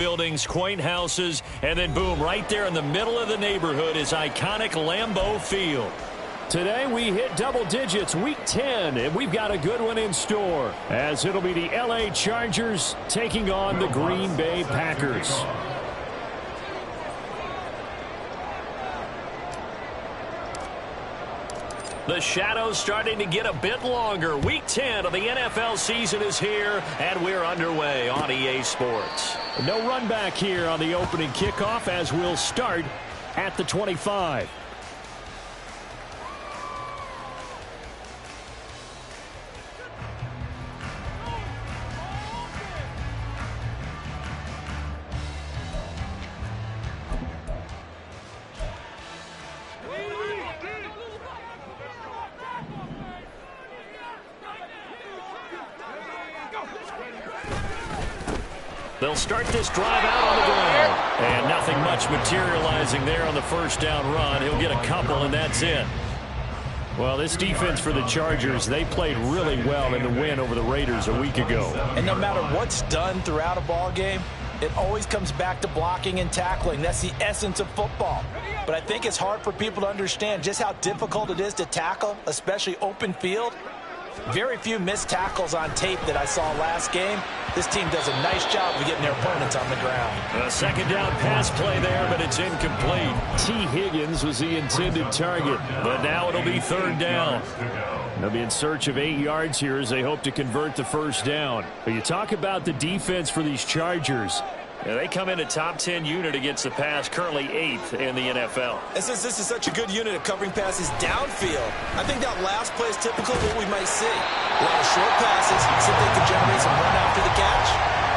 buildings, quaint houses, and then boom, right there in the middle of the neighborhood is iconic Lambeau Field. Today we hit double digits, week 10, and we've got a good one in store, as it'll be the LA Chargers taking on the Green Bay Packers. The shadow's starting to get a bit longer. Week 10 of the NFL season is here, and we're underway on EA Sports. No run back here on the opening kickoff, as we'll start at the 25. They'll start this drive out on the ground. And nothing much materializing there on the first down run. He'll get a couple, and that's it. Well, this defense for the Chargers, they played really well in the win over the Raiders a week ago. And no matter what's done throughout a ball game, it always comes back to blocking and tackling. That's the essence of football. But I think it's hard for people to understand just how difficult it is to tackle, especially open field. Very few missed tackles on tape that I saw last game. This team does a nice job of getting their opponents on the ground. A second down pass play there, but it's incomplete. T. Higgins was the intended target, but now it'll be third down. They'll be in search of 8 yards here as they hope to convert the first down. But you talk about the defense for these Chargers. Yeah, they come in a top 10 unit against the pass, currently 8th in the NFL. And since this is such a good unit of covering passes downfield, I think that last play is typical of what we might see. A lot of short passes, see if they can generate some run after the catch,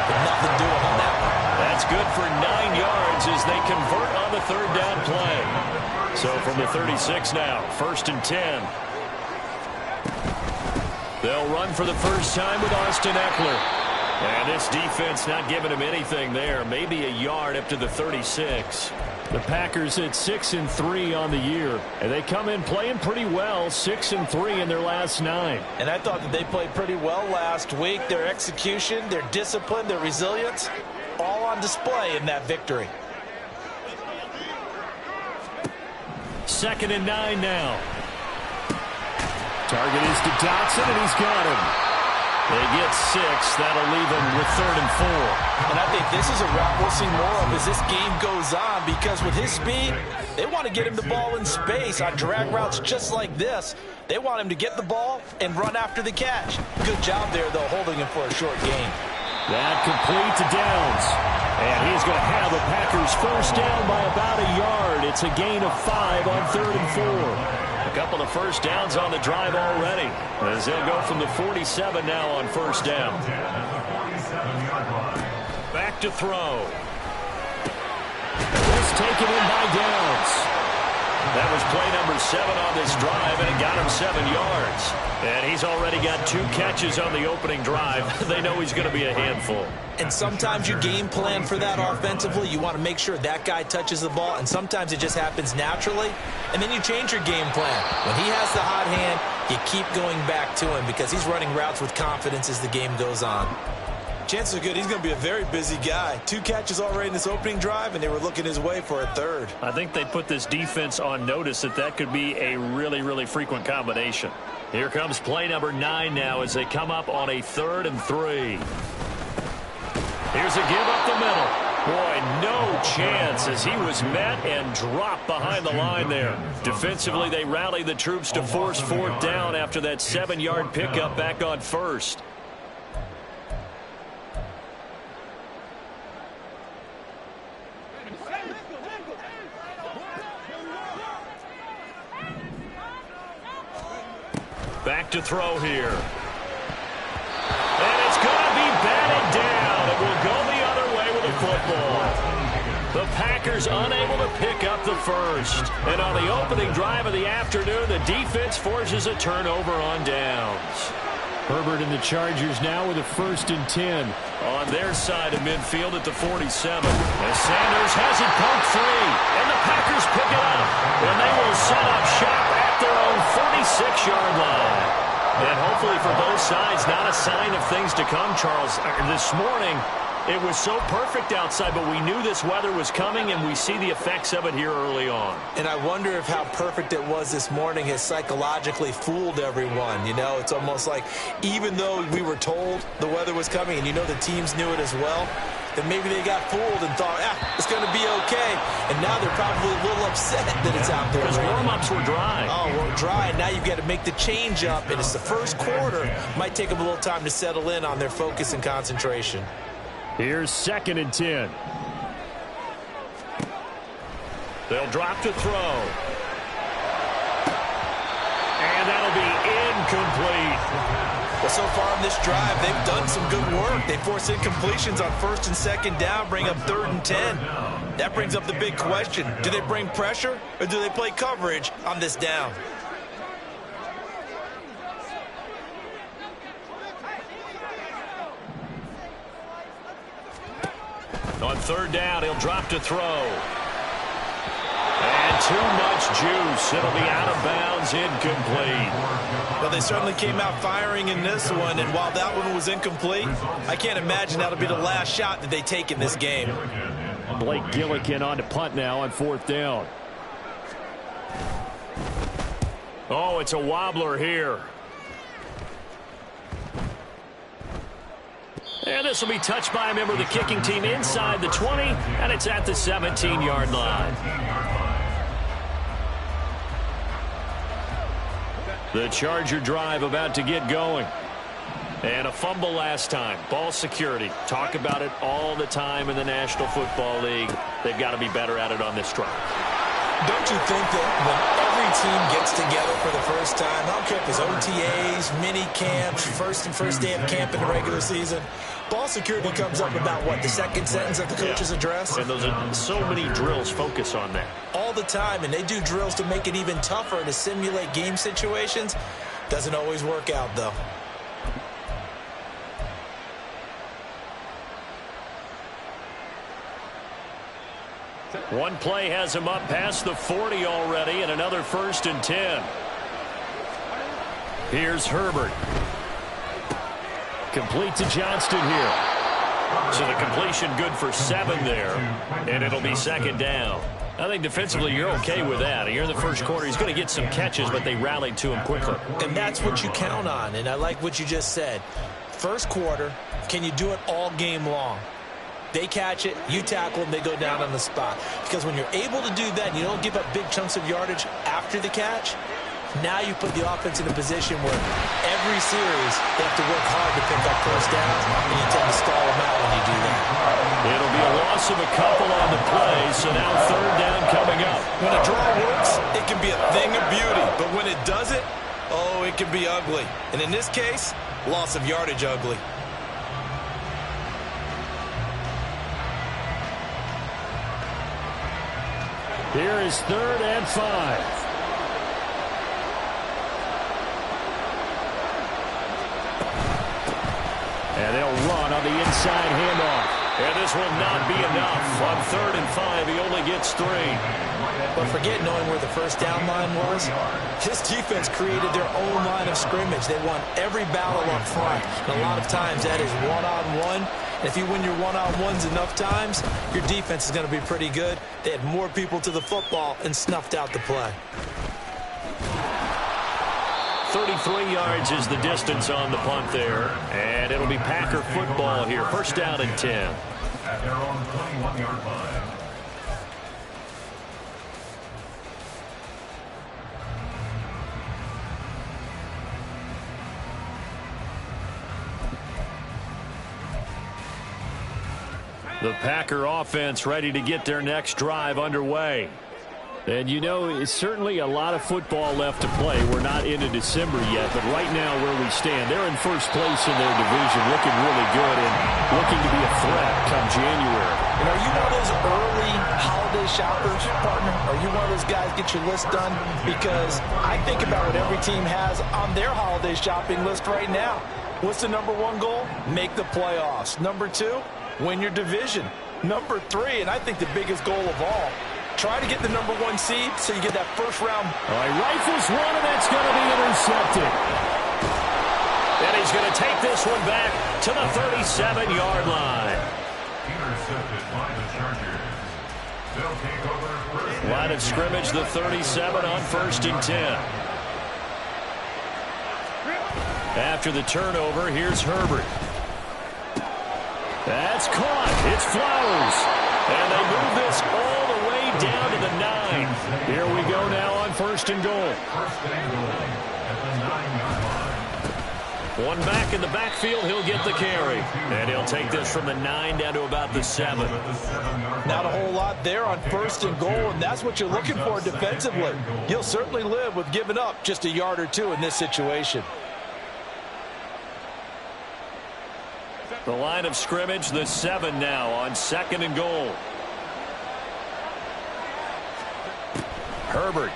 but nothing doing on that one. That's good for 9 yards as they convert on the third down play. So from the 36 now, 1st and 10. They'll run for the first time with Austin Eckler. And this defense not giving him anything there. Maybe a yard up to the 36. The Packers at 6-3 on the year. And they come in playing pretty well, 6-3 in their last 9. And I thought that they played pretty well last week. Their execution, their discipline, their resilience, all on display in that victory. 2nd and 9 now. Target is to Dotson, and he's got him. They get 6. That'll leave them with 3rd and 4. And I think this is a route we'll see more of as this game goes on, because with his speed, they want to get him the ball in space on drag routes just like this. They want him to get the ball and run after the catch. Good job there, though, holding him for a short gain. That complete to Downs. And he's going to have the Packers first down by about a yard. It's a gain of 5 on 3rd and 4. A couple of first downs on the drive already, as they'll go from the 47 now on first down. Back to throw. This taken in by Downs. That was play number 7 on this drive, and it got him 7 yards. And he's already got 2 catches on the opening drive. They know he's going to be a handful. And sometimes you game plan for that offensively. You want to make sure that guy touches the ball, and sometimes it just happens naturally. And then you change your game plan. When he has the hot hand, you keep going back to him because he's running routes with confidence as the game goes on. Chances are good he's going to be a very busy guy. 2 catches already in this opening drive, and they were looking his way for a 3rd. I think they put this defense on notice that could be a really, really frequent combination. Here comes play number 9 now as they come up on a 3rd and 3. Here's a give up the middle. Boy, no chance as he was met and dropped behind the line there. Defensively, they rallied the troops to force 4th down after that 7-yard pickup back on 1st. Back to throw here. And it's going to be batted down. It will go the other way with the football. The Packers unable to pick up the first. And on the opening drive of the afternoon, the defense forces a turnover on downs. Herbert and the Chargers now with a 1st and 10 on their side of midfield at the 47. As Sanders has it poked free, and the Packers pick it up. And they will set up shop at their own 46-yard line. And hopefully for both sides, not a sign of things to come, Charles. This morning, it was so perfect outside, but we knew this weather was coming, and we see the effects of it here early on. And I wonder if how perfect it was this morning has psychologically fooled everyone. You know, it's almost like even though we were told the weather was coming, and you know the teams knew it as well, that maybe they got fooled and thought, it's going to be okay. And now they're probably a little upset that it's out there. Because warm-ups were dry. Oh, well, dry. And now you've got to make the change up, and it's the first quarter. Might take them a little time to settle in on their focus and concentration. Here's 2nd and 10. They'll drop to throw. And that'll be incomplete. Well, so far on this drive, they've done some good work. They force incompletions on 1st and 2nd down, bring up 3rd and 10. That brings up the big question. Do they bring pressure or do they play coverage on this down? On 3rd down, he'll drop to throw. And too much juice. It'll be out of bounds, incomplete. Well, they certainly came out firing in this one, and while that one was incomplete, I can't imagine that'll be the last shot that they take in this game. Blake Gillikin on to punt now on 4th down. Oh, it's a wobbler here. And this will be touched by a member of the kicking team inside the 20, and it's at the 17-yard line. The Charger drive about to get going. And a fumble last time. Ball security. Talk about it all the time in the National Football League. They've got to be better at it on this drive. Don't you think that when every team gets together for the first time, I don't care if it's OTAs, mini camps, first day of camp in the regular season, ball security comes up about, what, the second sentence of the coach's address? And those are so many drills focus on that. All the time, and they do drills to make it even tougher to simulate game situations. Doesn't always work out, though. One play has him up past the 40 already, and another 1st and 10. Here's Herbert. Complete to Johnston here. So the completion good for 7 there, and it'll be 2nd down. I think defensively you're okay with that. You're in the first quarter. He's going to get some catches, but they rallied to him quickly. And that's what you count on, and I like what you just said. First quarter, can you do it all game long? They catch it, you tackle them, they go down on the spot. Because when you're able to do that and you don't give up big chunks of yardage after the catch, now you put the offense in a position where every series they have to work hard to pick up first downs, and you tend to stall them out when you do that. It'll be a loss of a couple on the play, so now 3rd down coming up. When a draw works, it can be a thing of beauty. But when it doesn't, oh, it can be ugly. And in this case, loss of yardage ugly. Here is 3rd and 5. And they'll run on the inside handoff. And this will not be enough. On 3rd and 5, he only gets 3. But forget knowing where the first down line was. This defense created their own line of scrimmage. They won every battle up front. And a lot of times that is one-on-one. And if you win your one-on-ones enough times, your defense is going to be pretty good. They had more people to the football and snuffed out the play. 33 yards is the distance on the punt there. And it'll be Packer football here. 1st down and 10. At their own 21-yard line. The Packer offense ready to get their next drive underway. And, you know, it's certainly a lot of football left to play. We're not into December yet, but right now where we stand, they're in first place in their division, looking really good and looking to be a threat come January. And are you one of those early holiday shoppers, partner? Are you one of those guys get your list done? Because I think about what every team has on their holiday shopping list right now. What's the number 1 goal? Make the playoffs. Number 2, win your division. Number 3, and I think the biggest goal of all, try to get the number 1 seed so you get that first round. All right, rifles one, and that's going to be intercepted. He's going to take this one back to the 37-yard line. Intercepted by the Chargers. They'll take over first. Line of scrimmage, the 37 on 1st and 10. After the turnover, here's Herbert. That's caught. It's Flowers. And they move this all the way down to the 9. Here we go now on 1st and goal. First and goal at the 9-yard line. One back in the backfield, he'll get the carry. And he'll take this from the 9 down to about the 7. Not a whole lot there on 1st and goal, and that's what you're looking for defensively. He'll certainly live with giving up just a yard or two in this situation. The line of scrimmage, the 7 now on 2nd and goal. Herbert.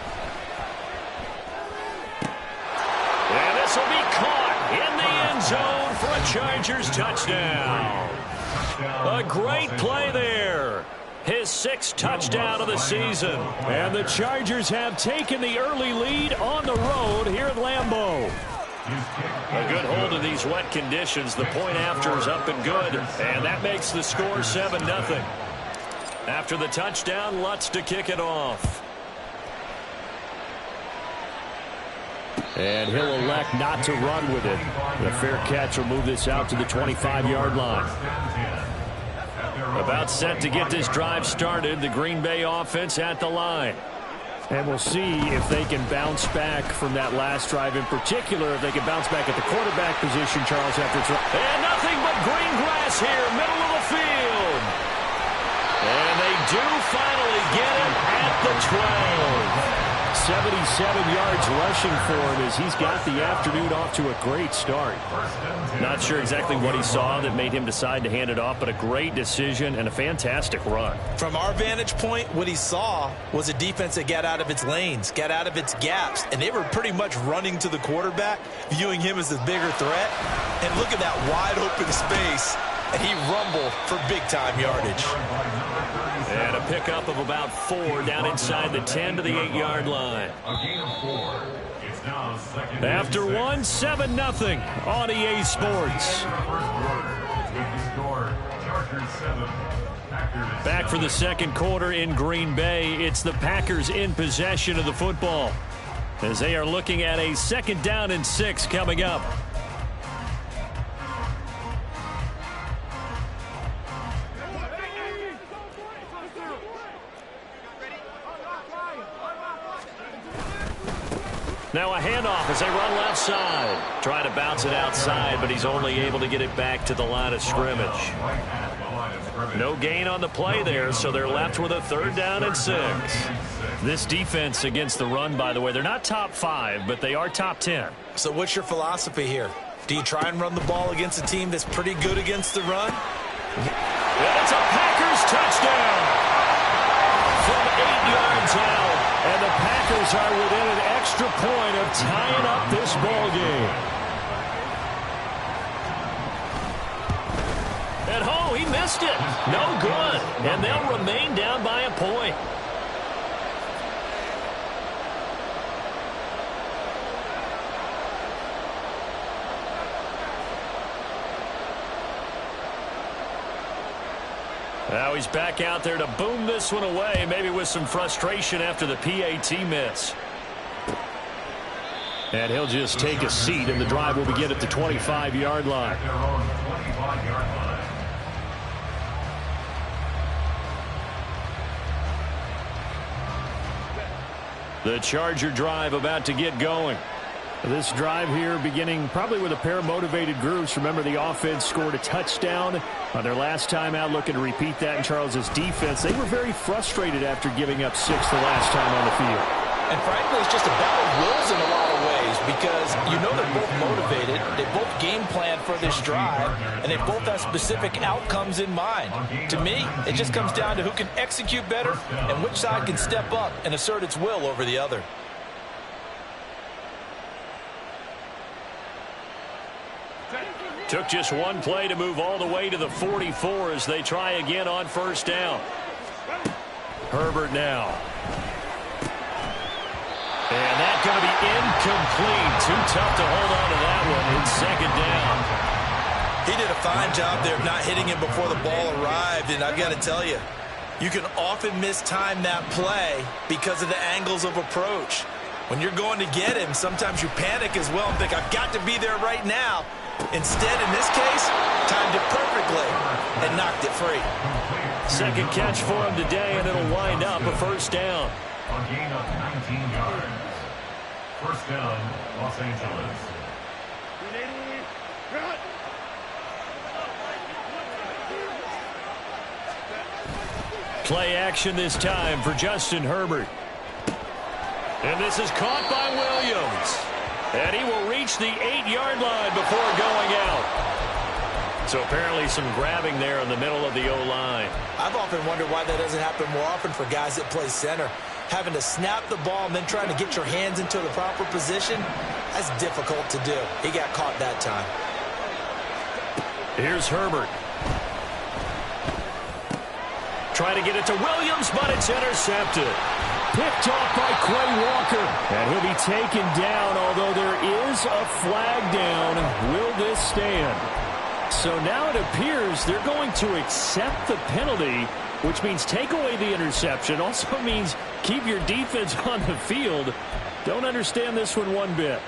And this will be caught in the end zone for a Chargers touchdown. A great play there. His 6th touchdown of the season. And the Chargers have taken the early lead on the road here at Lambeau. A good hold of these wet conditions. The point after is up and good. And that makes the score 7-0. After the touchdown, Lutz to kick it off. And he'll elect not to run with it. The fair catch will move this out to the 25-yard line. About set to get this drive started. The Green Bay offense at the line. And we'll see if they can bounce back from that last drive. In particular, if they can bounce back at the quarterback position, Charles, after it's... And nothing but green grass here, middle of the field. And they do finally get him at the 12. 77 yards rushing for him as he's got the afternoon off to a great start. Not sure exactly what he saw that made him decide to hand it off, but a great decision and a fantastic run. From our vantage point, what he saw was a defense that got out of its lanes, got out of its gaps, and they were pretty much running to the quarterback, viewing him as the bigger threat. And look at that wide open space, and he rumbled for big-time yardage. And a pickup of about 4 down inside the 10 to the 8-yard line. A gain of 4. It's now 2nd. After 1, 7-0 on EA Sports. Back for the second quarter in Green Bay. It's the Packers in possession of the football as they are looking at a 2nd down and 6 coming up. Now a handoff as they run left side. Try to bounce it outside, but he's only able to get it back to the line of scrimmage. No gain on the play there, so they're left with a 3rd down and 6. This defense against the run, by the way, they're not top 5, but they are top 10. So what's your philosophy here? Do you try and run the ball against a team that's pretty good against the run? And it's a Packers touchdown from 8 yards out. And the Packers are within an extra point of tying up this ball game. And oh, he missed it. No good. And they'll remain down by a point. Now he's back out there to boom this one away, maybe with some frustration after the PAT miss. And he'll just take a seat, and the drive will begin at the 25-yard line. The Charger drive about to get going. This drive here beginning probably with a pair of motivated groups. Remember, the offense scored a touchdown on their last time out, looking to repeat that in Charles's defense. They were very frustrated after giving up 6 the last time on the field. And frankly, it's just a battle of wills in a lot of ways because you know they're both motivated, they both game plan for this drive, and they both have specific outcomes in mind. To me, it just comes down to who can execute better and which side can step up and assert its will over the other. Took just one play to move all the way to the 44 as they try again on 1st down. Herbert now. And that's going to be incomplete. Too tough to hold on to that one. It's second down. He did a fine job there of not hitting him before the ball arrived, and I've got to tell you, you can often mistime that play because of the angles of approach. When you're going to get him, sometimes you panic as well and think, I've got to be there right now. Instead, in this case, timed it perfectly and knocked it free. Second catch for him today, and it'll wind up a first down. A gain of 19 yards. First down, Los Angeles. Play action this time for Justin Herbert. And this is caught by Williams. And he will reach the 8-yard line before going out. So apparently some grabbing there in the middle of the O-line. I've often wondered why that doesn't happen more often for guys that play center. Having to snap the ball and then trying to get your hands into the proper position, that's difficult to do. He got caught that time. Here's Herbert. Trying to get it to Williams, but it's intercepted. Picked off by Quay Walker. And he'll be taken down, although there is a flag down. Will this stand? So now it appears they're going to accept the penalty, which means take away the interception. Also means keep your defense on the field. Don't understand this one bit.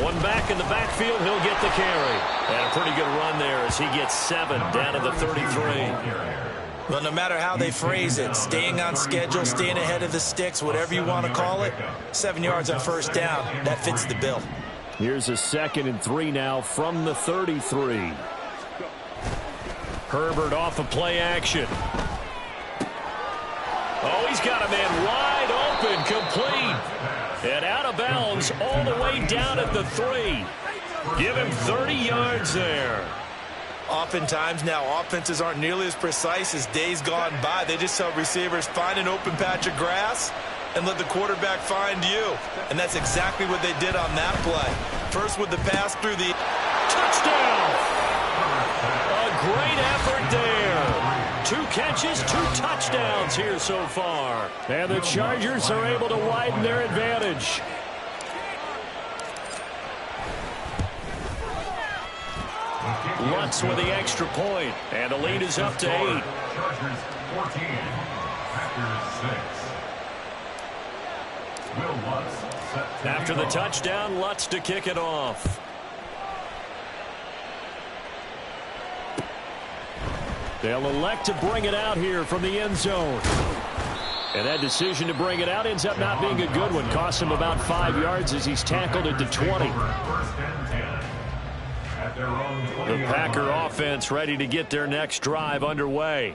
One back in the backfield, he'll get the carry. And a pretty good run there as he gets 7 down to the 33. Well, no matter how they phrase it, staying on schedule, staying ahead of the sticks, whatever you want to call it, 7 yards on first down, that fits the bill. Here's a 2nd and 3 now from the 33. Herbert off of play action. Oh, he's got a man wide open, complete. And out of bounds all the way down at the 3. Give him 30 yards there. Oftentimes now, offenses aren't nearly as precise as days gone by. They just tell receivers, find an open patch of grass and let the quarterback find you. And that's exactly what they did on that play. First with the pass through the touchdown. A great effort there. 2 catches, 2 touchdowns here so far. And the Chargers are able to widen their advantage. Lutz with the extra point, and the lead is up to 8. Chargers 14, Packers 6. Will Lutz set to After the touchdown, Lutz to kick it off. They'll elect to bring it out here from the end zone. And that decision to bring it out ends up not being a good one. Costs him about 5 yards as he's tackled at the 20. The Packer offense ready to get their next drive underway.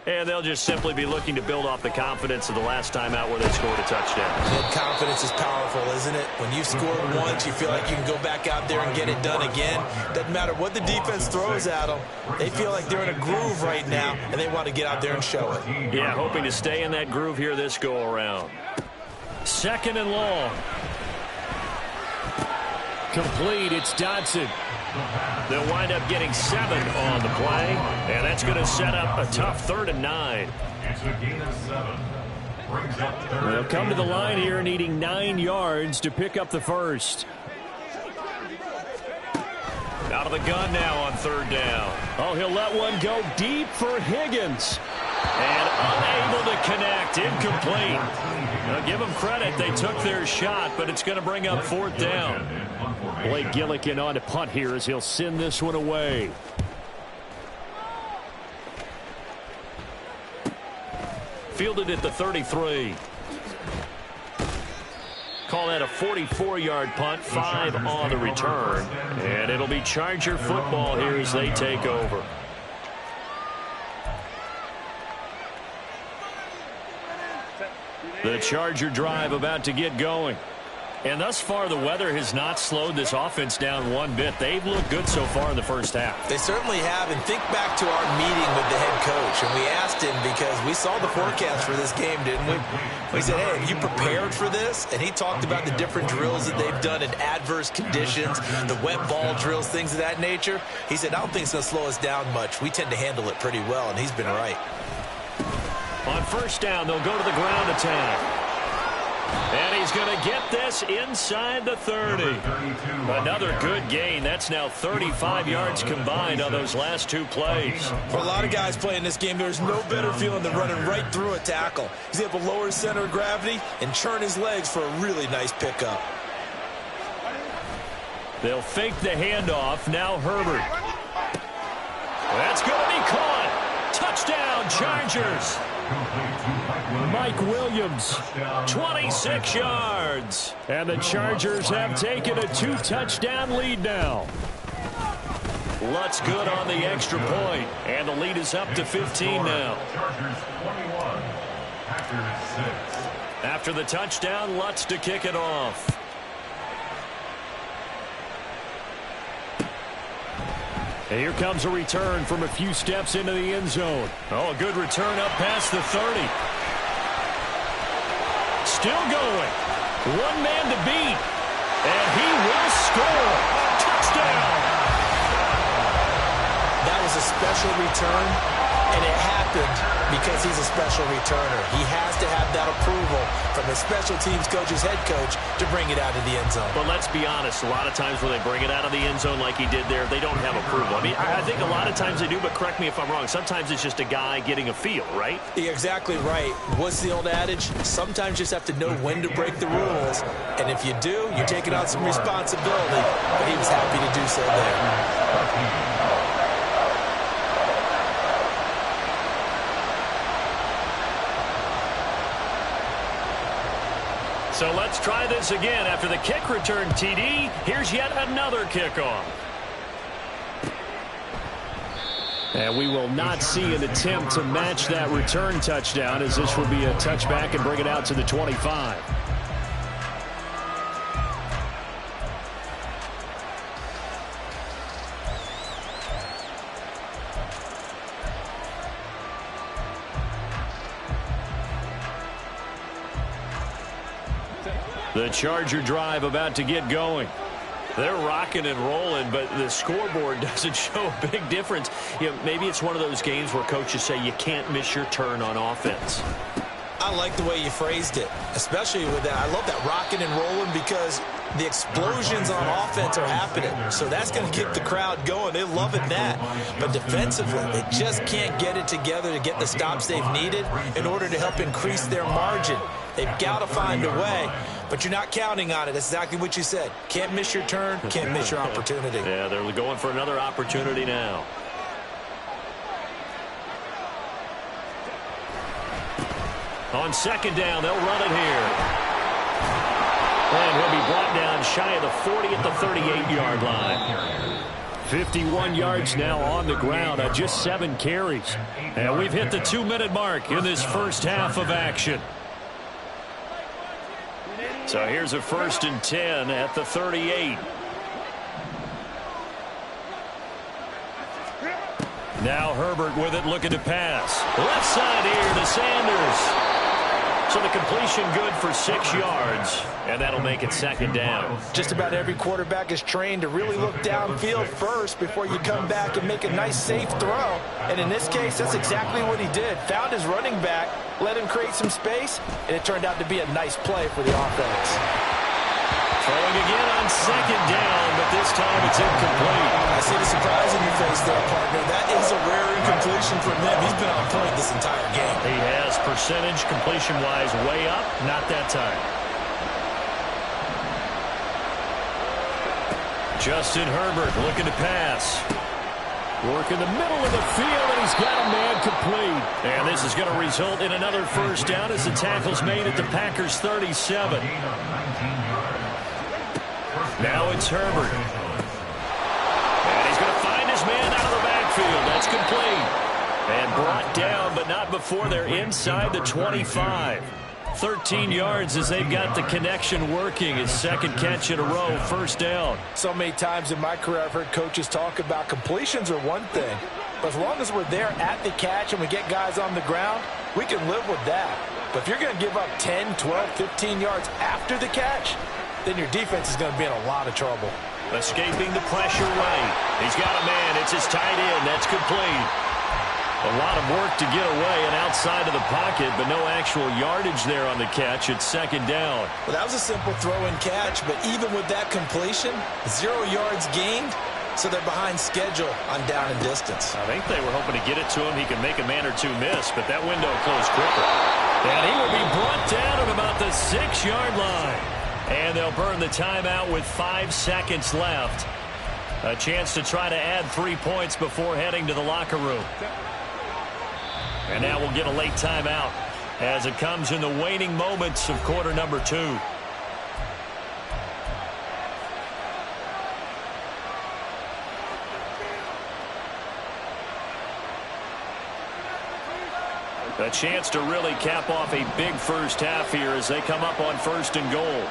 And they'll just simply be looking to build off the confidence of the last time out where they scored a touchdown. And confidence is powerful, isn't it? When you've scored once, you feel like you can go back out there and get it done again. Doesn't matter what the defense throws at them. They feel like they're in a groove right now, and they want to get out there and show it. Yeah, hoping to stay in that groove here this go-around. 2nd and long. Complete, it's Dodson. They'll wind up getting 7 on the play, and that's going to set up a tough 3rd and 9. It's a gain of 7. Brings up 3rd. They'll come to the line here needing 9 yards to pick up the first. Out of the gun now on 3rd down. Oh, he'll let one go deep for Higgins. And unable to connect, incomplete. Now, give them credit, they took their shot, but it's going to bring up 4th down. Blake Gillikin on to punt here as he'll send this one away. Fielded at the 33. Call that a 44-yard punt, 5 on the return. And it'll be Charger football here as they take over. The Charger drive about to get going. And thus far, the weather has not slowed this offense down one bit. They've looked good so far in the first half. They certainly have. And think back to our meeting with the head coach. And we asked him, because we saw the forecast for this game, didn't we? We said, hey, have you prepared for this? And he talked about the different drills that they've done in adverse conditions, the wet ball drills, things of that nature. He said, I don't think it's going to slow us down much. We tend to handle it pretty well, and he's been right. On first down, they'll go to the ground attack. And he's going to get this inside the 30. Another good gain. That's now 35 yards combined on those last two plays. For a lot of guys playing this game, there's no better feeling than running right through a tackle. He's able to lower his center of gravity and churn his legs for a really nice pickup. They'll fake the handoff. Now Herbert. That's going to be caught. Touchdown, Chargers. Mike Williams, 26 yards. And the Chargers have taken a 2-touchdown lead now. Lutz good on the extra point, and the lead is up to 15 now. Chargers 21, Packers 6. After the touchdown, Lutz to kick it off. And here comes a return from a few steps into the end zone. Oh, a good return up past the 30. Still going. One man to beat. And he will score. Touchdown. That was a special return, and it happened because he's a special returner. He has to have that approval from the special teams coach's head coach to bring it out of the end zone. But let's be honest, a lot of times when they bring it out of the end zone like he did there, they don't have approval. I mean, I think a lot of times they do, but correct me if I'm wrong. Sometimes it's just a guy getting a feel, right? You're exactly right. What's the old adage? Sometimes you just have to know when to break the rules. And if you do, you're taking on some responsibility. But he was happy to do so there. So let's try this again. After the kick return TD, here's yet another kickoff. And we will not see an attempt to match that return touchdown, as this will be a touchback and bring it out to the 25. The Charger drive about to get going. They're rocking and rolling, but the scoreboard doesn't show a big difference. You know, maybe it's one of those games where coaches say you can't miss your turn on offense. I like the way you phrased it, especially with that. I love that rocking and rolling because the explosions on offense are happening. So that's going to keep the crowd going. They're loving that. But defensively, they just can't get it together to get the stops they've needed in order to help increase their margin. They've got to find a way, but you're not counting on it. That's exactly what you said. Can't miss your turn, can't miss your opportunity. Yeah, they're going for another opportunity now. On second down, they'll run it here. And he'll be brought down shy of the 40 at the 38-yard line. 51 yards now on the ground on just 7 carries. And we've hit the 2-minute mark in this first half of action. So here's a 1st and 10 at the 38. Now Herbert with it, looking to pass. Left side here to Sanders. So the completion good for 6 yards, and that'll make it 2nd down. Just about every quarterback is trained to really look downfield first before you come back and make a nice, safe throw. And in this case, that's exactly what he did. Found his running back, let him create some space, and it turned out to be a nice play for the offense. Throwing again on 2nd down, but this time it's incomplete. I see the surprise in your face there, partner. That is a rare incompletion from him. He's been on point this entire game. He has percentage completion-wise way up, not that time. Justin Herbert looking to pass. Work in the middle of the field, and he's got a man complete. And this is going to result in another 1st down as the tackle's made at the Packers' 37. Now it's Herbert. And he's going to find his man out of the backfield. That's complete. And brought down, but not before they're inside the 25. 13 yards as they've got the connection working. His second catch in a row, first down. So many times in my career I've heard coaches talk about completions are one thing, but as long as we're there at the catch and we get guys on the ground, we can live with that. But if you're going to give up 10, 12, 15 yards after the catch, then your defense is going to be in a lot of trouble. Escaping the pressure right. He's got a man. It's his tight end. That's complete. A lot of work to get away and outside of the pocket, but no actual yardage there on the catch. It's second down. Well, that was a simple throw and catch, but even with that completion, 0 yards gained, so they're behind schedule on down and distance. I think they were hoping to get it to him. He could make a man or two miss, but that window closed quicker. And he will be brought down at about the 6-yard line. And they'll burn the timeout with 5 seconds left. A chance to try to add 3 points before heading to the locker room. And now we'll get a late timeout as it comes in the waning moments of quarter number 2. A chance to really cap off a big first half here as they come up on first and goal.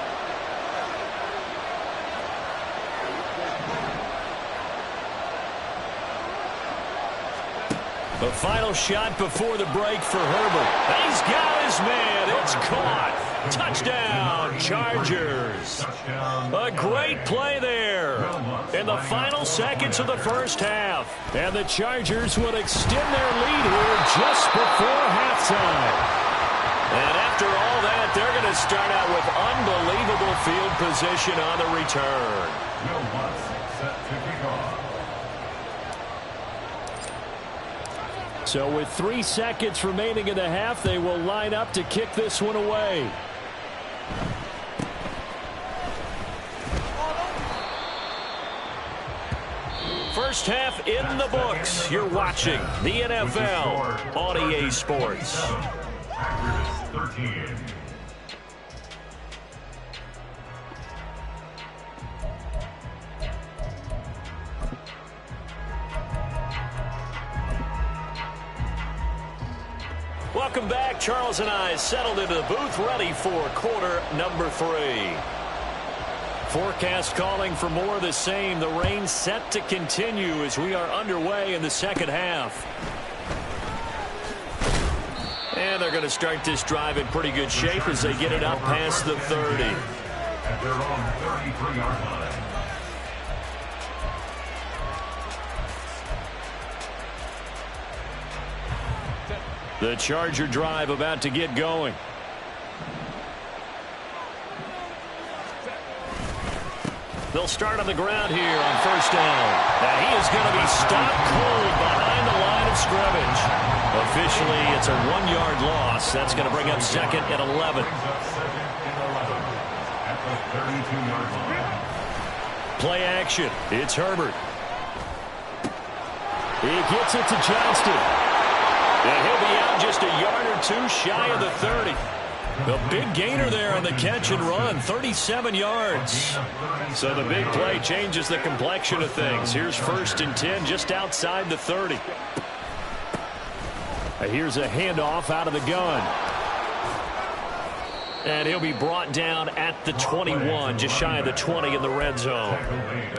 The final shot before the break for Herbert. He's got his man. It's caught. Touchdown, Chargers. A great play there in the final seconds of the first half. And the Chargers will extend their lead here just before halftime. And after all that, they're going to start out with unbelievable field position on the return. Set to kick off. So with 3 seconds remaining in the half, they will line up to kick this one away. First half in the books. You're watching the NFL on EA Sports. Packers 13. Welcome back. Charles and I settled into the booth, ready for quarter number 3. Forecast calling for more of the same. The rain set to continue as we are underway in the second half. And they're going to start this drive in pretty good shape as they get it up past the 30. At their own 33-yard line. The Charger drive about to get going. They'll start on the ground here on first down. Now he is going to be stopped cold behind the line of scrimmage. Officially, it's a 1-yard loss. That's going to bring up second and 11. Play action. It's Herbert. He gets it to Johnston. And he'll be out just a yard or two shy of the 30. The big gainer there on the catch and run, 37 yards. So the big play changes the complexion of things. Here's first and 10 just outside the 30. Here's a handoff out of the gun. And he'll be brought down at the 21, just shy of the 20 in the red zone.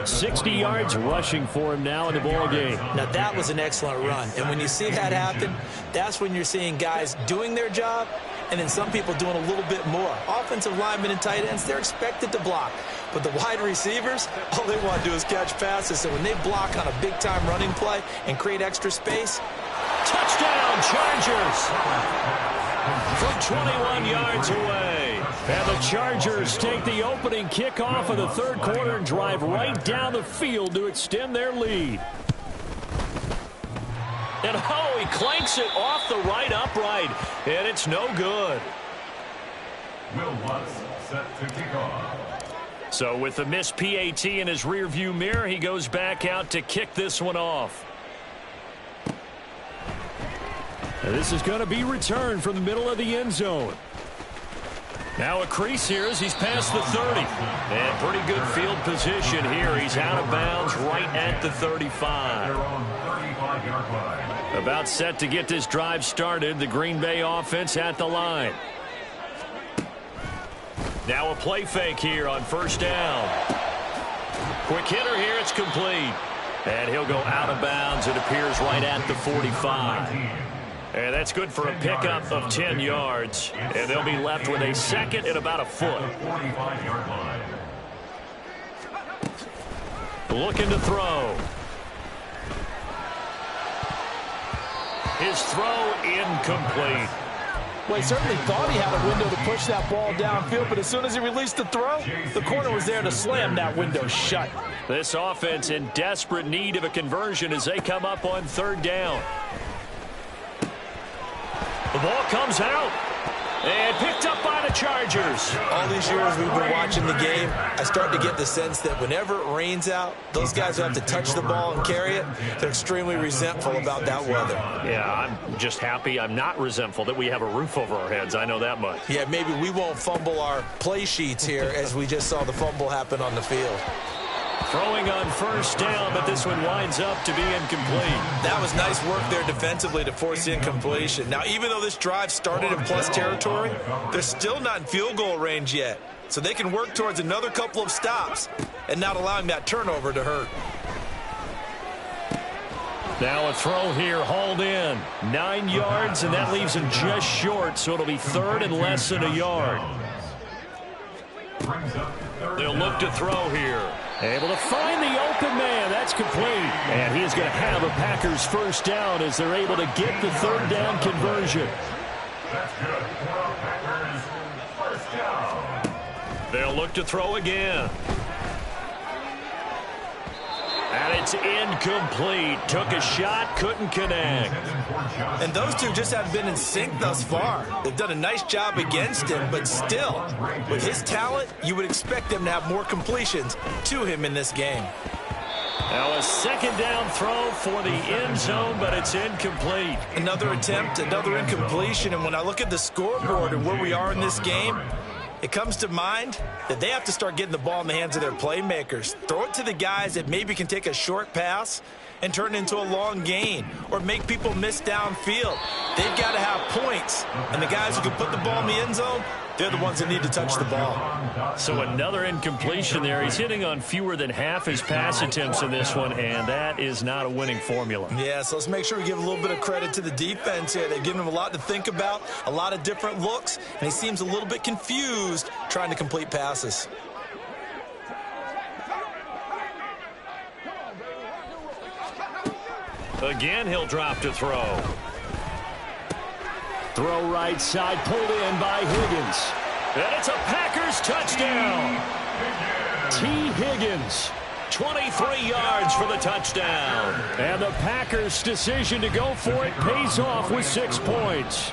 60 yards rushing for him now in the ball game. Now that was an excellent run. And when you see that happen, that's when you're seeing guys doing their job and then some people doing a little bit more. Offensive linemen and tight ends, they're expected to block. But the wide receivers, all they want to do is catch passes. So when they block on a big-time running play and create extra space, touchdown, Chargers! From 21 yards away. And the Chargers take the opening kickoff of the third quarter and drive right down the field to extend their lead. And he clanks it off the right upright, and it's no good. Will Lutz set to kick off. So with the missed PAT in his rearview mirror, he goes back out to kick this one off. And this is going to be returned from the middle of the end zone. Now a crease here as he's past the 30. And pretty good field position here. He's out of bounds right at the 35. About set to get this drive started. The Green Bay offense at the line. Now a play fake here on first down. Quick hitter here. It's complete. And he'll go out of bounds. It appears right at the 45. And that's good for a pickup of 10 yards. And they'll be left with a second and about a foot. Looking to throw. His throw incomplete. Well, he certainly thought he had a window to push that ball downfield, but as soon as he released the throw, the corner was there to slam that window shut. This offense in desperate need of a conversion as they come up on third down. The ball comes out and picked up by the Chargers. All these years we've been watching the game, I start to get the sense that whenever it rains out, those guys who have to touch the ball and carry it, they're extremely resentful about that weather. Yeah, I'm just happy I'm not resentful that we have a roof over our heads. I know that much. Yeah, maybe we won't fumble our play sheets here as we just saw the fumble happen on the field. Throwing on first down, but this one winds up to be incomplete. That was nice work there defensively to force the incompletion. Now, even though this drive started in plus territory, they're still not in field goal range yet. So they can work towards another couple of stops and not allowing that turnover to hurt. Now a throw here, hauled in. 9 yards, and that leaves him just short, so it'll be third and less than a yard. They'll look to throw here. Able to find the open man. That's complete. And he is going to have a Packers first down as they're able to get the third down conversion. That's good. Packers first down. They'll look to throw again. And it's incomplete. Took a shot, couldn't connect. And those two just haven't been in sync thus far. They've done a nice job against him, but still, with his talent, you would expect them to have more completions to him in this game. Now a second down throw for the end zone, but it's incomplete. Another attempt, another incompletion, and when I look at the scoreboard and where we are in this game, it comes to mind that they have to start getting the ball in the hands of their playmakers. Throw it to the guys that maybe can take a short pass and turn it into a long gain or make people miss downfield. They've got to have points, and the guys who can put the ball in the end zone, they're the ones that need to touch the ball. So another incompletion there. He's hitting on fewer than half his pass attempts in this one, and that is not a winning formula. Yeah, so let's make sure we give a little bit of credit to the defense here. They've given him a lot to think about, a lot of different looks, and he seems a little bit confused trying to complete passes. Again, he'll drop to throw. Throw right side, pulled in by Higgins. And it's a Packers touchdown. T. Higgins, 23 yards for the touchdown. And the Packers' decision to go for it pays off with 6 points.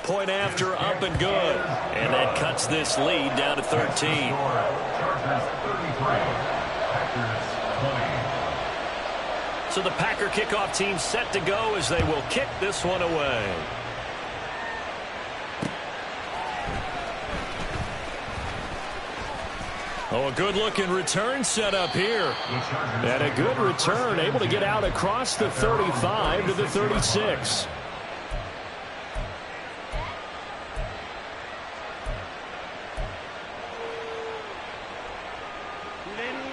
Point after, up and good. And that cuts this lead down to 13. So the Packer kickoff team set to go as they will kick this one away. Oh, a good-looking return set up here. And a good return, able to get out across the 35 to the 36.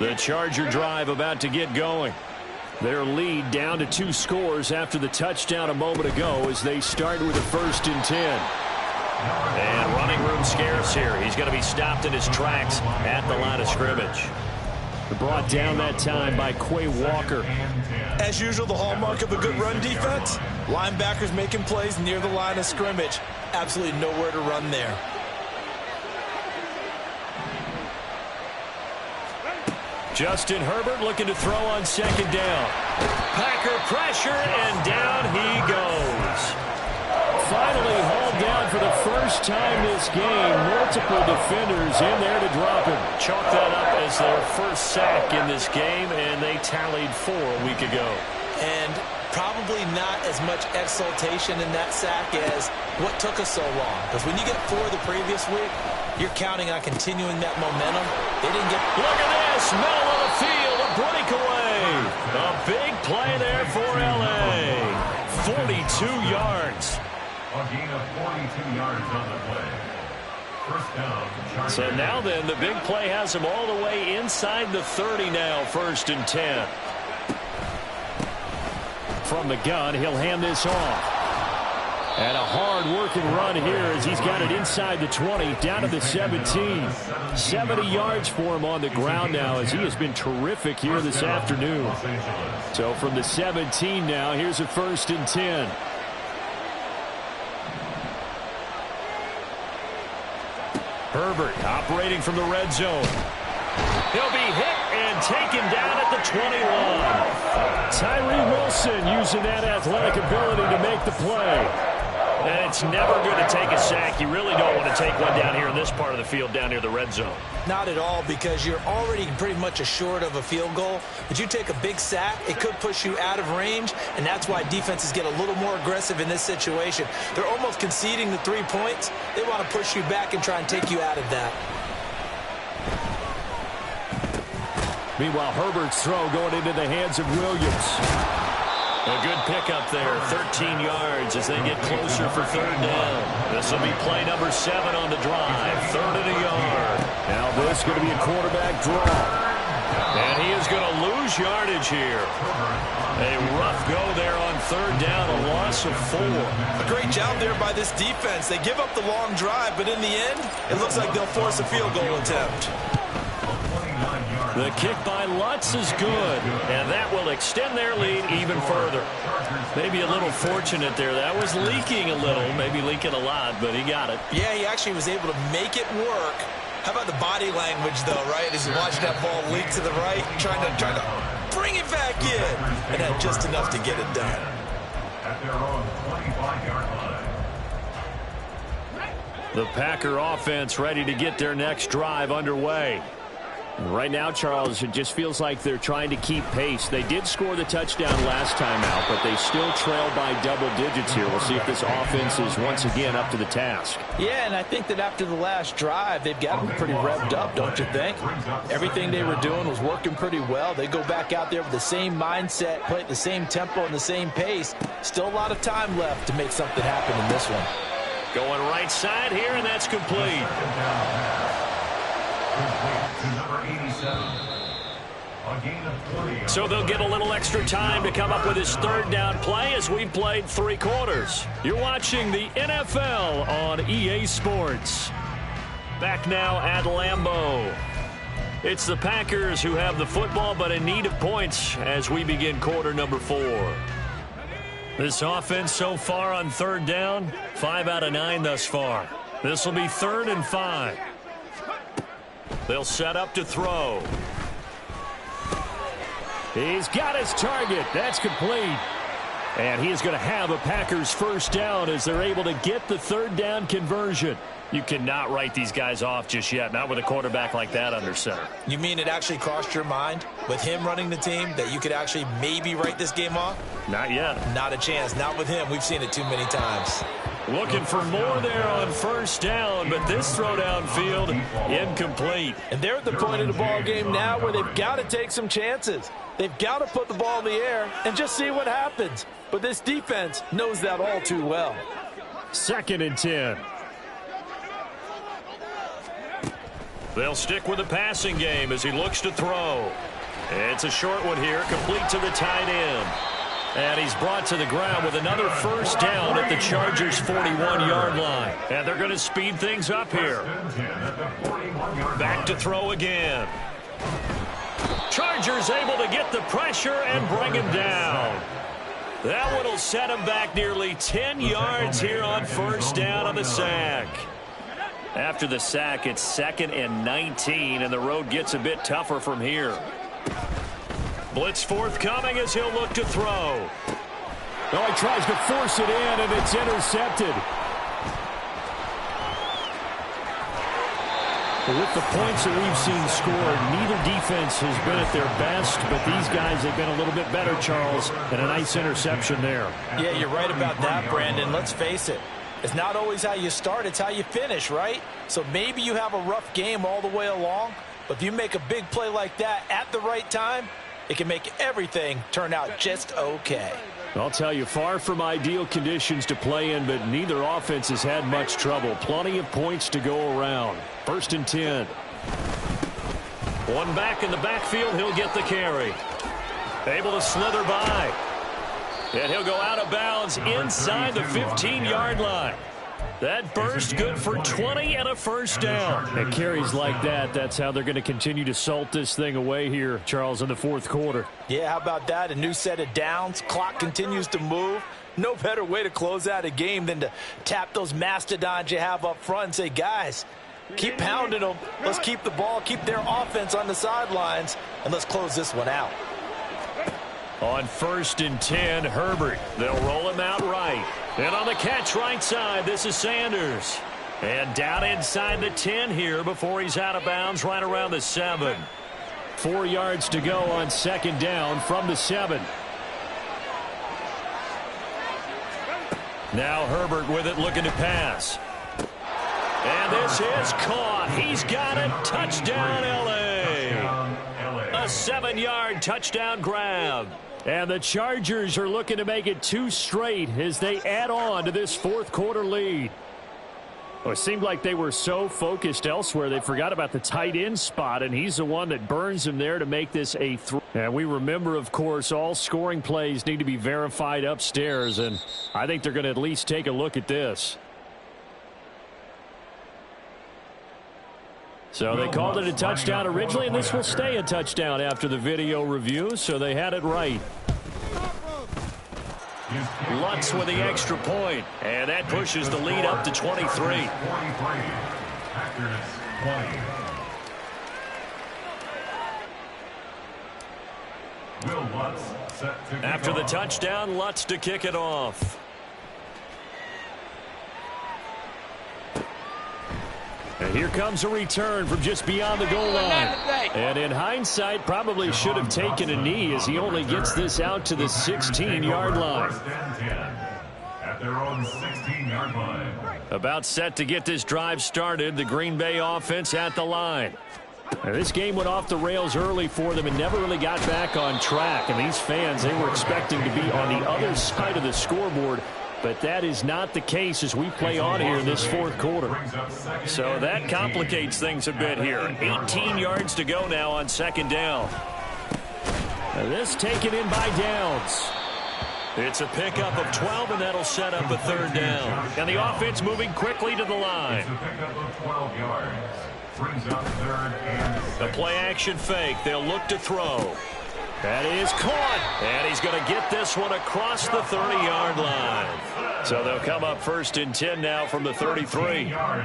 The Charger drive about to get going. Their lead down to 2 scores after the touchdown a moment ago as they start with a 1st and 10. And running room scarce here. He's going to be stopped in his tracks at the line of scrimmage. Brought down that time by Quay Walker. As usual, the hallmark of a good run defense, linebackers making plays near the line of scrimmage. Absolutely nowhere to run there. Justin Herbert looking to throw on 2nd down. Packer pressure, and down he goes. Finally hauled down for the first time this game. Multiple defenders in there to drop him. Chalk that up as their first sack in this game, and they tallied 4 a week ago. And probably not as much exultation in that sack as what took us so long. Because when you get 4 the previous week, you're counting on continuing that momentum. They didn't get... Look at this, middle of the field, a breakaway. A big play there for L.A. 42 yards. A gain of 42 yards on the play. First down, Chargers. So now then, the big play has him all the way inside the 30 now, 1st and 10. From the gun, he'll hand this off. And a hard-working run here as he's got it inside the 20, down to the 17. 70 yards for him on the ground now as he has been terrific here this afternoon. So from the 17 now, here's a 1st and 10. Herbert operating from the red zone. He'll be hit and taken down at the 21. Tyree Wilson using that athletic ability to make the play. And it's never going to take a sack. You really don't want to take one down here in this part of the field down near the red zone. Not at all, because you're already pretty much assured of a field goal. But you take a big sack, it could push you out of range, and that's why defenses get a little more aggressive in this situation. They're almost conceding the 3 points. They want to push you back and try and take you out of that. Meanwhile, Herbert's throw going into the hands of Williams. A good pickup there, 13 yards as they get closer for 3rd down. This will be play number 7 on the drive, 3rd and a yard. Now this is going to be a quarterback draw. And he is going to lose yardage here. A rough go there on 3rd down, a loss of 4. A great job there by this defense. They give up the long drive, but in the end, it looks like they'll force a field goal attempt. The kick by Lutz is good, and that will extend their lead even further. Maybe a little fortunate there. That was leaking a little, maybe leaking a lot, but he got it. Yeah, he actually was able to make it work. How about the body language, though, right? As you watch that ball leak to the right, trying to bring it back in, and had just enough to get it done. At their own 25-yard line. The Packer offense ready to get their next drive underway. Right now, Charles, it just feels like they're trying to keep pace. They did score the touchdown last time out, but they still trail by double digits here. We'll see if this offense is once again up to the task. Yeah, and I think that after the last drive, they've got them pretty revved up, don't you think? Everything they were doing was working pretty well. They go back out there with the same mindset, play at the same tempo and the same pace. Still a lot of time left to make something happen in this one. Going right side here, and that's complete. So they'll get a little extra time to come up with his 3rd down play as we've played 3 quarters. You're watching the NFL on EA Sports. Back now at Lambeau. It's the Packers who have the football but in need of points as we begin quarter number 4. This offense so far on 3rd down, 5 out of 9 thus far. This will be 3rd and 5. They'll set up to throw. He's got his target. That's complete. And he is going to have a Packers 1st down as they're able to get the 3rd down conversion. You cannot write these guys off just yet, not with a quarterback like that under center. You mean it actually crossed your mind with him running the team that you could actually maybe write this game off? Not yet. Not a chance. Not with him. We've seen it too many times. Looking for more there on 1st down, but this throw downfield incomplete. And they're at the point of the ball game now where they've got to take some chances. They've got to put the ball in the air and just see what happens. But this defense knows that all too well. 2nd and 10. They'll stick with the passing game as he looks to throw. It's a short one here, complete to the tight end. And he's brought to the ground with another 1st down at the Chargers' 41-yard line. And they're going to speed things up here. Back to throw again. Chargers able to get the pressure and bring him down. That one will set him back nearly 10 yards here on 1st down on the sack. After the sack, it's 2nd and 19, and the road gets a bit tougher from here. Blitz forthcoming as he'll look to throw. Oh, he tries to force it in, and it's intercepted. With the points that we've seen scored, neither defense has been at their best, but these guys have been a little bit better, Charles, and a nice interception there. Yeah, you're right about that, Brandon. Let's face it. It's not always how you start, it's how you finish, right? So maybe you have a rough game all the way along, but if you make a big play like that at the right time, it can make everything turn out just okay. I'll tell you, far from ideal conditions to play in, but neither offense has had much trouble. Plenty of points to go around. 1st and 10. One back in the backfield. He'll get the carry. Able to slither by. And he'll go out of bounds inside the 15-yard line. That burst good for 20 and a first down. And carries like that, that's how they're going to continue to salt this thing away here, Charles, in the 4th quarter. Yeah, how about that? A new set of downs. Clock continues to move. No better way to close out a game than to tap those mastodons you have up front and say, guys, keep pounding them. Let's keep the ball, keep their offense on the sidelines, and let's close this one out. On 1st and 10, Herbert. They'll roll him out right. And on the catch right side, this is Sanders. And down inside the 10 here before he's out of bounds right around the 7. 4 yards to go on 2nd down from the 7. Now Herbert with it, looking to pass. And this is caught. He's got it. Touchdown, LA. A 7-yard touchdown grab. And the Chargers are looking to make it 2 straight as they add on to this 4th quarter lead. Well, it seemed like they were so focused elsewhere they forgot about the tight end spot, and he's the one that burns him there to make this a 3. And we remember, of course, all scoring plays need to be verified upstairs, and I think they're going to at least take a look at this. So they called it a touchdown originally, and this will stay a touchdown after the video review, so they had it right. Lutz with the extra point, and that pushes the lead up to 23. After the touchdown, Lutz to kick it off. And here comes a return from just beyond the goal line. And in hindsight, probably should have taken a knee as he only gets this out to the 16-yard line. At their own 16-yard line. About set to get this drive started, the Green Bay offense at the line. Now, this game went off the rails early for them and never really got back on track. And these fans, they were expecting to be on the other side of the scoreboard. But that is not the case as we play on here in this 4th quarter. So that complicates things a bit here. 18 yards to go now on 2nd down. Now this taken in by Downs. It's a pickup of 12, and that'll set up a 3rd down. And the offense moving quickly to the line. It's a pickup of 12 yards. Brings up 3rd and 6. The play-action fake. They'll look to throw. That is caught. And he's going to get this one across the 30-yard line. So they'll come up 1st and 10 now from the 33. Out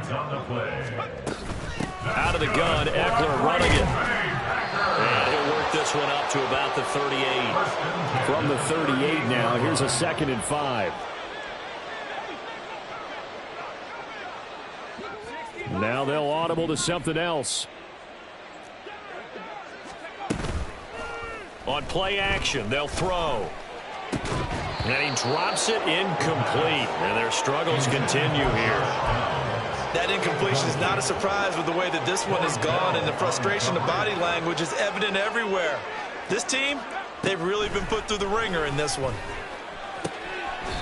of the gun, Eckler running it. And he'll work this one up to about the 38. From the 38 now, here's a 2nd and 5. Now they'll audible to something else. On play action, they'll throw. And he drops it incomplete. And their struggles continue here. That incompletion is not a surprise with the way that this one has gone, and the frustration of body language is evident everywhere. This team, they've really been put through the ringer in this one.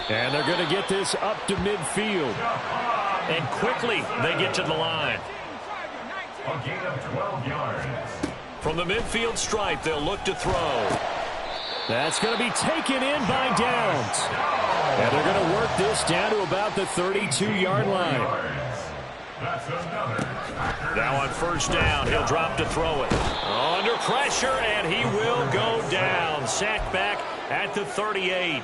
And they're going to get this up to midfield. And quickly they get to the line. A gain of 12 yards. From the midfield stripe, they'll look to throw. That's going to be taken in by Downs. And they're going to work this down to about the 32-yard line. Now on 1st down, he'll drop to throw it. Under pressure, and he will go down. Sacked back at the 38.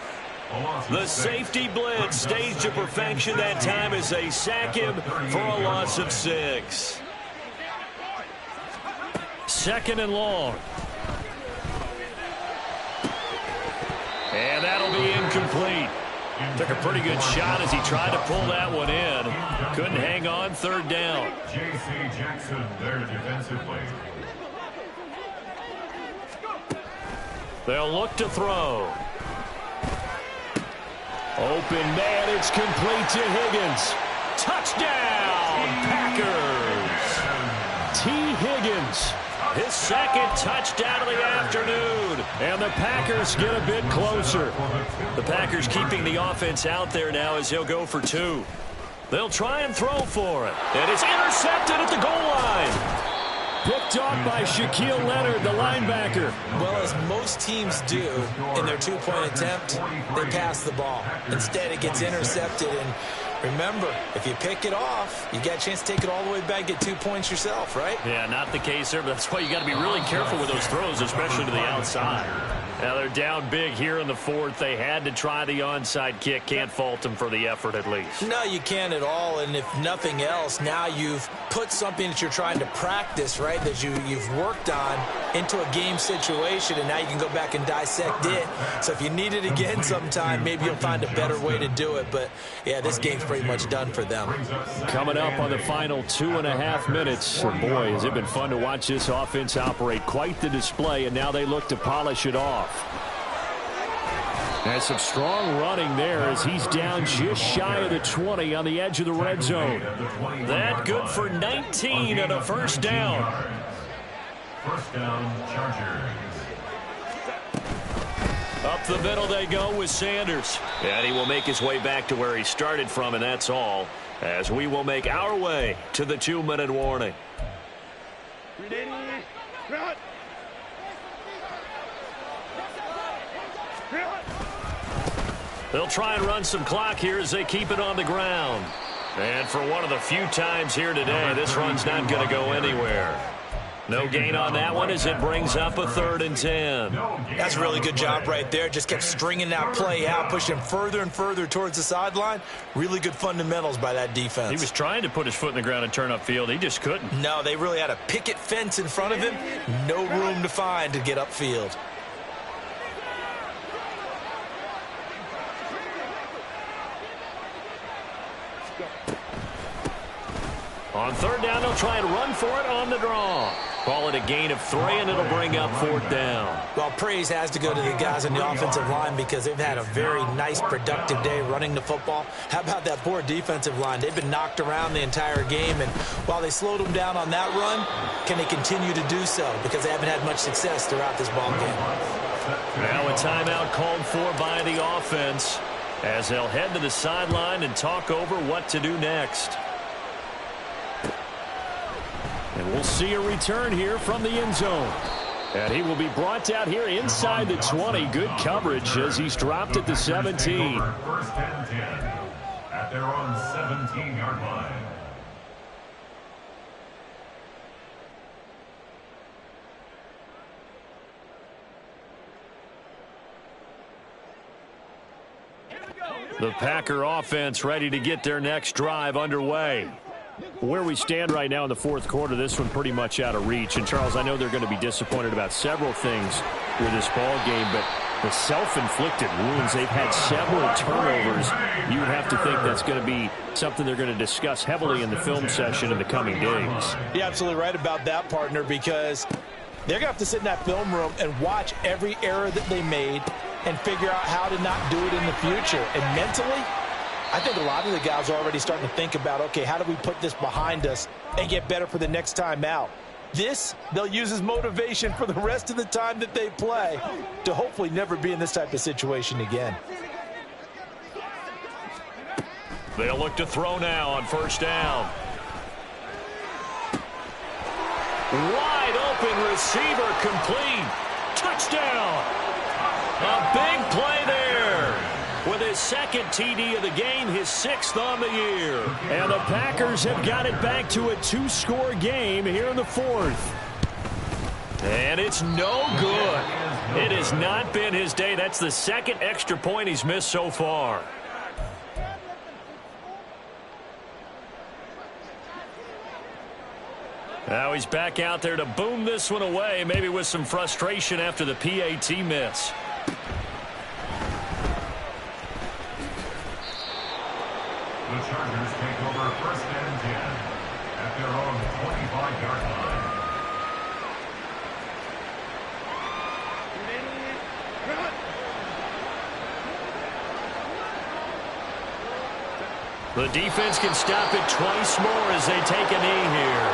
The safety blitz staged to perfection that time as they sack him for a loss of 6. 2nd and long. And that'll be incomplete. Took a pretty good shot as he tried to pull that one in. Couldn't hang on. 3rd down. J.C. Jackson there defensively. They'll look to throw. Open man, it's complete to Higgins. Touchdown, Packers. T. Higgins his second touchdown of the afternoon. And the Packers get a bit closer. The Packers keeping the offense out there now as he'll go for 2. They'll try and throw for it. And it's intercepted at the goal line. Picked off by Shaquille Leonard, the linebacker. Well, as most teams do in their two-point attempt, they pass the ball. Instead, it gets intercepted. And remember, if you pick it off, you got a chance to take it all the way back, get 2 points yourself, right? Yeah, not the case there, but that's why you got to be really careful with those throws, especially to the outside. Now they're down big here in the 4th. They had to try the onside kick. Can't fault them for the effort at least. No, you can't at all. And if nothing else, now you've put something that you're trying to practice, right, that you've worked on into a game situation, and now you can go back and dissect it. So if you need it again sometime, maybe you'll find a better way to do it. But, yeah, this game's pretty much done for them. Coming up on the final 2.5 minutes. Boy, has it been fun to watch this offense operate. Quite the display, and now they look to polish it off. And some strong running there as he's down just shy of the 20 on the edge of the red zone. That good for 19 and a first down. First down, Chargers. Up the middle they go with Sanders. And he will make his way back to where he started from, and that's all, as we will make our way to the 2-minute warning. They'll try and run some clock here as they keep it on the ground. And for one of the few times here today, this run's not going to go anywhere. No gain on that one as it brings up a 3rd and 10. That's a really good job right there. Just kept stringing that play out, pushing further and further towards the sideline. Really good fundamentals by that defense. He was trying to put his foot in the ground and turn upfield. He just couldn't. No, they really had a picket fence in front of him. No room to find to get upfield. On 3rd down, they'll try and run for it on the draw. Call it a gain of 3, and it'll bring up 4th down. Well, praise has to go to the guys on the offensive line because they've had a very nice, productive day running the football. How about that poor defensive line? They've been knocked around the entire game, and while they slowed them down on that run, can they continue to do so? Because they haven't had much success throughout this ball game. Now a timeout called for by the offense as they'll head to the sideline and talk over what to do next. And we'll see a return here from the end zone. And he will be brought out here inside the 20. Good coverage as he's dropped at the 17. First and 10 at their own 17-yard line. The Packer offense ready to get their next drive underway. Where we stand right now in the 4th quarter, this one pretty much out of reach. And, Charles, I know they're going to be disappointed about several things with this ball game, but the self-inflicted wounds, they've had several turnovers. You would have to think that's going to be something they're going to discuss heavily in the film session in the coming days. You're absolutely right about that, partner, because they're going to have to sit in that film room and watch every error that they made and figure out how to not do it in the future. And mentally, I think a lot of the guys are already starting to think about, okay, how do we put this behind us and get better for the next time out? This, they'll use as motivation for the rest of the time that they play to hopefully never be in this type of situation again. They'll look to throw now on 1st down. Wide open receiver complete. Touchdown. A big play there. With his 2nd TD of the game, his 6th on the year. And the Packers have got it back to a 2-score game here in the 4th. And it's no good. It has not been his day. That's the 2nd extra point he's missed so far. Now he's back out there to boom this one away, maybe with some frustration after the PAT miss. The Chargers take over 1st and 10 at their own 25-yard line. The defense can stop it twice more as they take a knee here.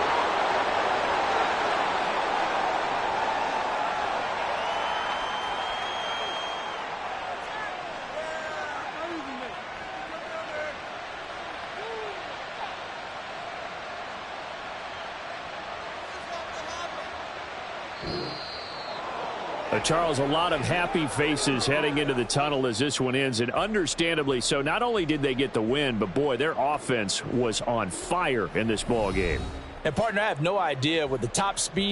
Charles, a lot of happy faces heading into the tunnel as this one ends, and understandably so. Not only did they get the win, but, boy, their offense was on fire in this ball game. And, partner, I have no idea with the top speed